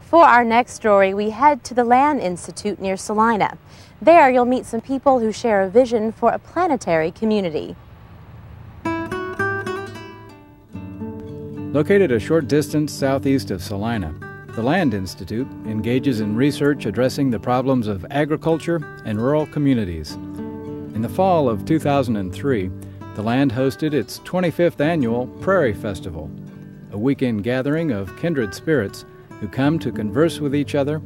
For our next story, we head to the Land Institute near Salina. There, you'll meet some people who share a vision for a planetary community. Located a short distance southeast of Salina, the Land Institute engages in research addressing the problems of agriculture and rural communities. In the fall of 2003, the Land hosted its 25th annual Prairie Festival, a weekend gathering of kindred spirits who come to converse with each other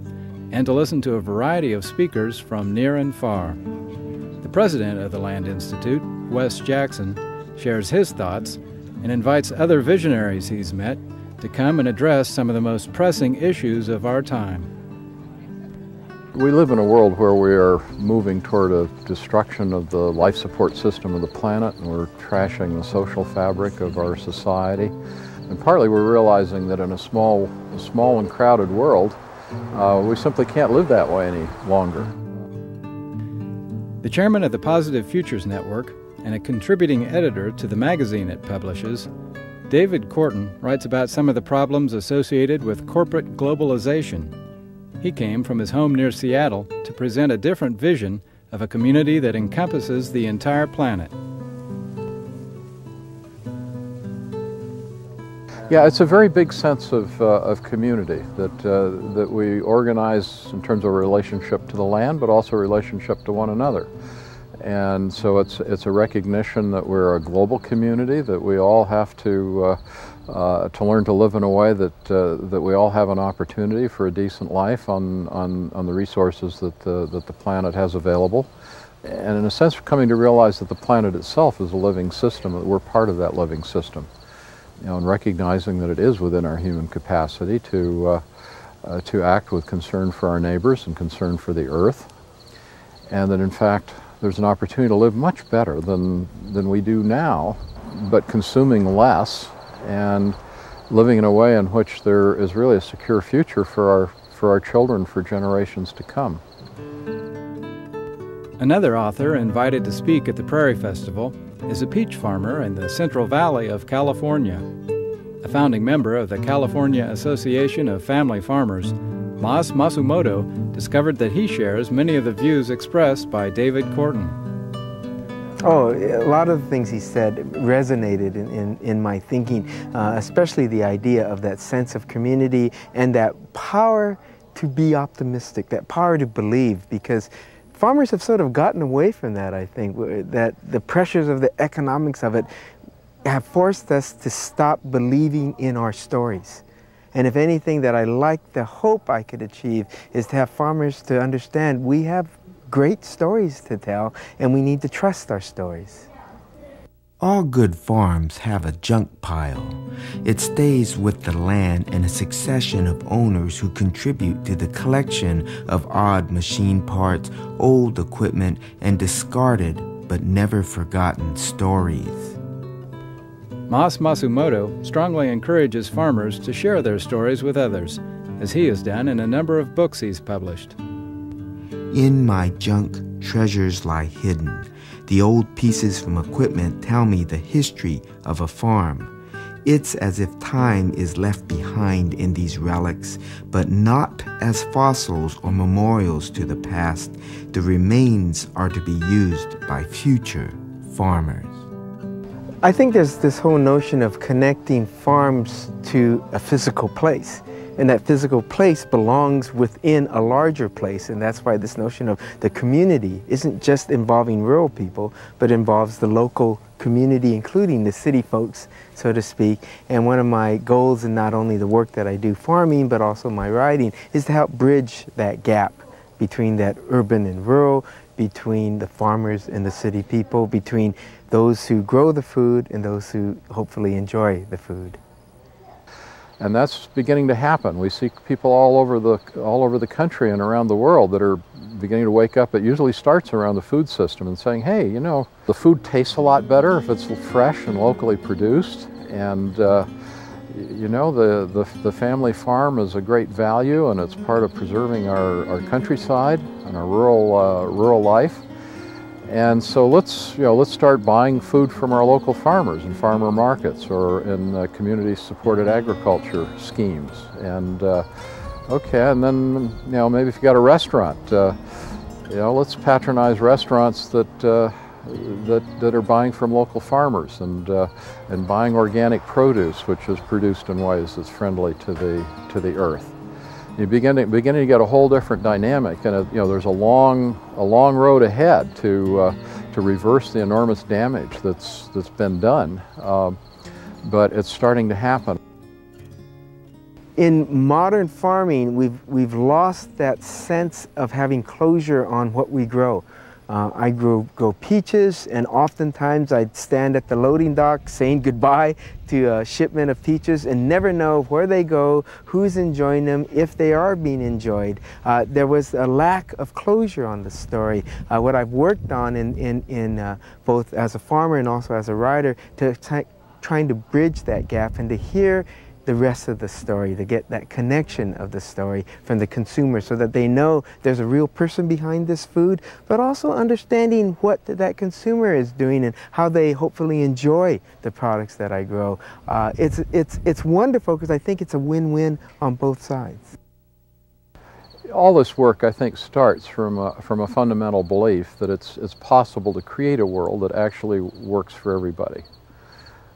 and to listen to a variety of speakers from near and far. The president of the Land Institute, Wes Jackson, shares his thoughts and invites other visionaries he's met to come and address some of the most pressing issues of our time. We live in a world where we are moving toward a destruction of the life support system of the planet, and we're trashing the social fabric of our society. And partly we're realizing that in a small and crowded world, we simply can't live that way any longer. The chairman of the Positive Futures Network and a contributing editor to the magazine it publishes, David Korten writes about some of the problems associated with corporate globalization. He came from his home near Seattle to present a different vision of a community that encompasses the entire planet. Yeah, it's a very big sense of community that we organize in terms of a relationship to the land, but also a relationship to one another. And so it's a recognition that we're a global community, that we all have to learn to live in a way that we all have an opportunity for a decent life on the resources that the planet has available. And in a sense, we're coming to realize that the planet itself is a living system, that we're part of that living system. You know, and recognizing that it is within our human capacity to act with concern for our neighbors and concern for the earth, and that in fact there's an opportunity to live much better than we do now, but consuming less and living in a way in which there is really a secure future for our children for generations to come. Another author invited to speak at the Prairie Festival is a peach farmer in the Central Valley of California. A founding member of the California Association of Family Farmers, Mas Masumoto discovered that he shares many of the views expressed by David Korten. Oh, a lot of the things he said resonated in my thinking, especially the idea of that sense of community and that power to be optimistic, that power to believe, because farmers have sort of gotten away from that, I think, that the pressures of the economics of it have forced us to stop believing in our stories. And if anything that I like, the hope I could achieve is to have farmers to understand we have great stories to tell and we need to trust our stories. All good farms have a junk pile. It stays with the land and a succession of owners who contribute to the collection of odd machine parts, old equipment, and discarded but never forgotten stories. Mas Masumoto strongly encourages farmers to share their stories with others, as he has done in a number of books he's published. In my junk, treasures lie hidden. The old pieces from equipment tell me the history of a farm. It's as if time is left behind in these relics, but not as fossils or memorials to the past. The remains are to be used by future farmers. I think there's this whole notion of connecting farms to a physical place. And that physical place belongs within a larger place, and that's why this notion of the community isn't just involving rural people, but involves the local community, including the city folks, so to speak. And one of my goals in not only the work that I do farming, but also my writing, is to help bridge that gap between that urban and rural, between the farmers and the city people, between those who grow the food and those who hopefully enjoy the food. And that's beginning to happen. We see people all over the country and around the world that are beginning to wake up. It usually starts around the food system and saying, hey, you know, the food tastes a lot better if it's fresh and locally produced. And you know, the family farm is a great value, and it's part of preserving our countryside and our rural life. And so let's start buying food from our local farmers in farmer markets or in community-supported agriculture schemes. And Okay, and then, you know, maybe if you got a restaurant, you know, let's patronize restaurants that are buying from local farmers and buying organic produce, which is produced in ways that's friendly to the earth. You begin to get a whole different dynamic, and you know, there's a long road ahead to reverse the enormous damage that's been done, but it's starting to happen. In modern farming, we've lost that sense of having closure on what we grow. I grow peaches, and oftentimes I'd stand at the loading dock saying goodbye to a shipment of peaches and never know where they go, who's enjoying them, if they are being enjoyed. There was a lack of closure on the story. What I've worked on in both as a farmer and also as a writer, trying to bridge that gap and to hear the rest of the story, to get that connection of the story from the consumer so that they know there's a real person behind this food, but also understanding what that consumer is doing and how they hopefully enjoy the products that I grow. It's wonderful because I think it's a win-win on both sides. All this work, I think, starts from a fundamental belief that it's possible to create a world that actually works for everybody.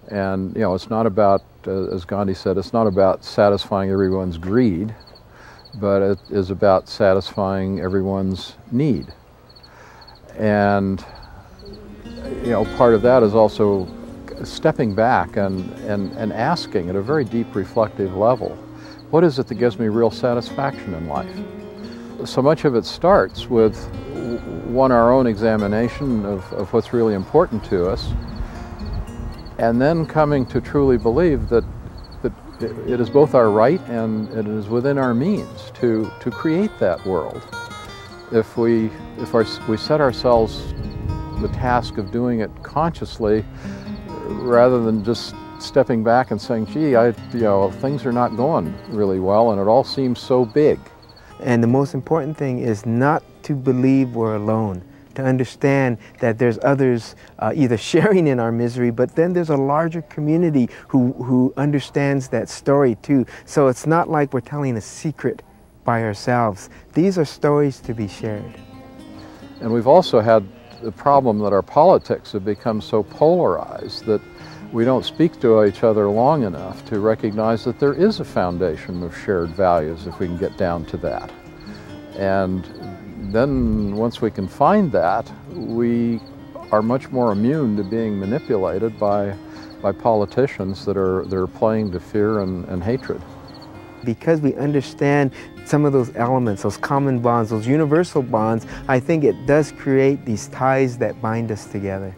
And, you know, it's not about, as Gandhi said, it's not about satisfying everyone's greed, but it is about satisfying everyone's need. And, you know, part of that is also stepping back and asking at a very deep reflective level, what is it that gives me real satisfaction in life? So much of it starts with, one, our own examination of what's really important to us, and then coming to truly believe that it is both our right and it is within our means to create that world. If we set ourselves the task of doing it consciously, rather than just stepping back and saying, gee, you know, things are not going really well and it all seems so big. And the most important thing is not to believe we're alone, to understand that there's others either sharing in our misery, but then there's a larger community who understands that story too. So it's not like we're telling a secret by ourselves. These are stories to be shared. And we've also had the problem that our politics have become so polarized that we don't speak to each other long enough to recognize that there is a foundation of shared values if we can get down to that. And then once we can find that, we are much more immune to being manipulated by politicians that are playing to fear and hatred. Because we understand some of those elements, those common bonds, those universal bonds, I think it does create these ties that bind us together.